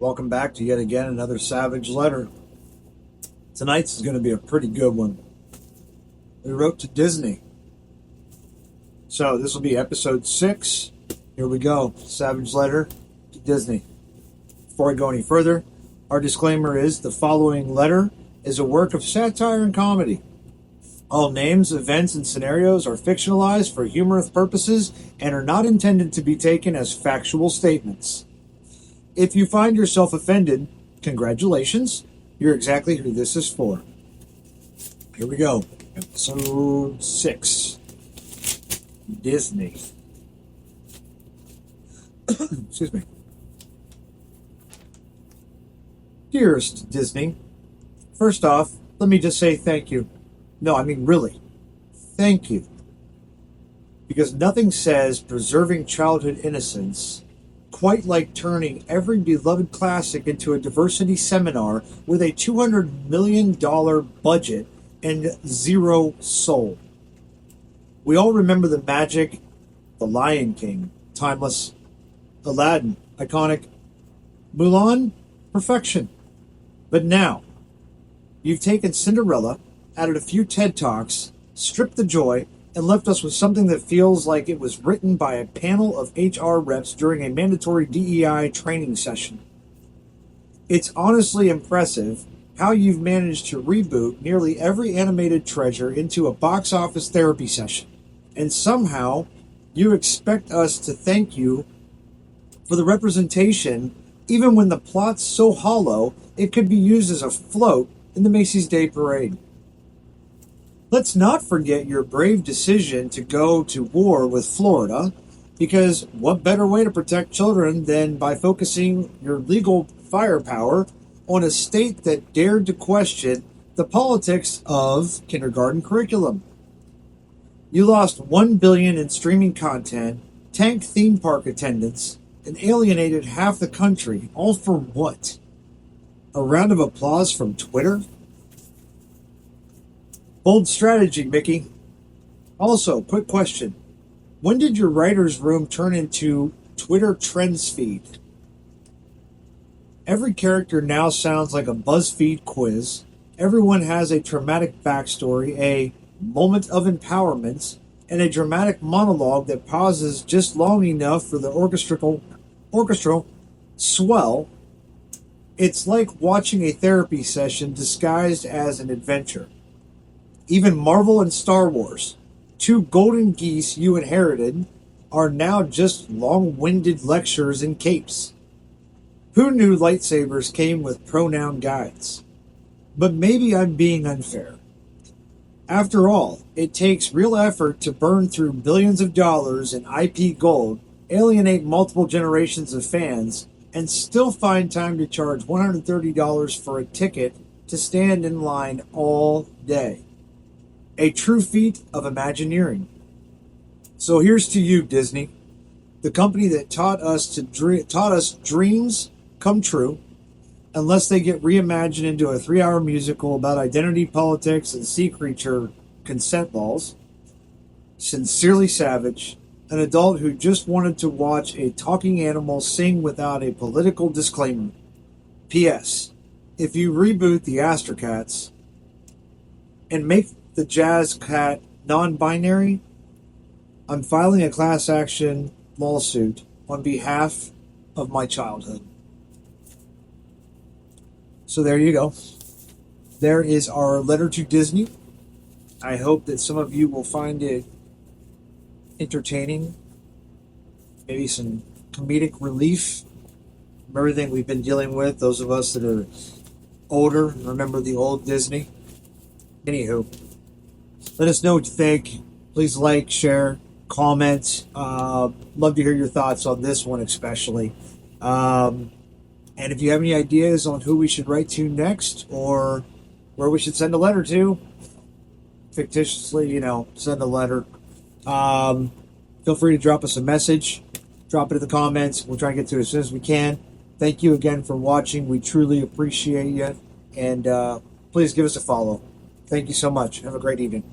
Welcome back to yet again another Savage Letter. Tonight's is going to be a pretty good one. We wrote to Disney. So this will be episode 6. Here we go. Savage Letter to Disney. Before I go any further, our disclaimer is the following letter is a work of satire and comedy. All names, events, and scenarios are fictionalized for humorous purposes and are not intended to be taken as factual statements. If you find yourself offended, congratulations, you're exactly who this is for. Here we go. Episode 6. Disney. Excuse me. Dearest Disney, first off, let me just say thank you. No, I mean really. Thank you. Because nothing says preserving childhood innocence quite like turning every beloved classic into a diversity seminar with a $200 million budget and zero soul. We all remember the magic, The Lion King, timeless, Aladdin, iconic, Mulan, perfection. But now, you've taken Cinderella, added a few TED Talks, stripped the joy, and left us with something that feels like it was written by a panel of HR reps during a mandatory DEI training session. It's honestly impressive how you've managed to reboot nearly every animated treasure into a box office therapy session. And somehow, you expect us to thank you for the representation, even when the plot's so hollow it could be used as a float in the Macy's Day Parade. Let's not forget your brave decision to go to war with Florida, because what better way to protect children than by focusing your legal firepower on a state that dared to question the politics of kindergarten curriculum. You lost $1 billion in streaming content, tanked theme park attendance, and alienated half the country, all for what? A round of applause from Twitter? Bold strategy, Mickey. Also, quick question. When did your writer's room turn into Twitter trends feed? Every character now sounds like a BuzzFeed quiz. Everyone has a traumatic backstory, a moment of empowerment, and a dramatic monologue that pauses just long enough for the orchestral swell. It's like watching a therapy session disguised as an adventure. Even Marvel and Star Wars, two golden geese you inherited, are now just long-winded lectures in capes. Who knew lightsabers came with pronoun guides? But maybe I'm being unfair. After all, it takes real effort to burn through billions of dollars in IP gold, alienate multiple generations of fans, and still find time to charge $130 for a ticket to stand in line all day. A true feat of Imagineering. So here's to you, Disney, the company that taught us dreams come true, unless they get reimagined into a 3-hour musical about identity politics and sea creature consent laws. Sincerely Savage, an adult who just wanted to watch a talking animal sing without a political disclaimer. P.S. If you reboot the Astrocats and make the Jazz Cat non-binary, I'm filing a class action lawsuit on behalf of my childhood. So there you go. There is our letter to Disney. I hope that some of you will find it entertaining, maybe some comedic relief from everything we've been dealing with. Those of us that are older remember the old Disney. Anywho, let us know what you think. Please like, share, comment. Love to hear your thoughts on this one especially. And if you have any ideas on who we should write to next or where we should send a letter to, fictitiously, send a letter. Feel free to drop us a message. Drop it in the comments. We'll try and get to it as soon as we can. Thank you again for watching. We truly appreciate you. And please give us a follow. Thank you so much. Have a great evening.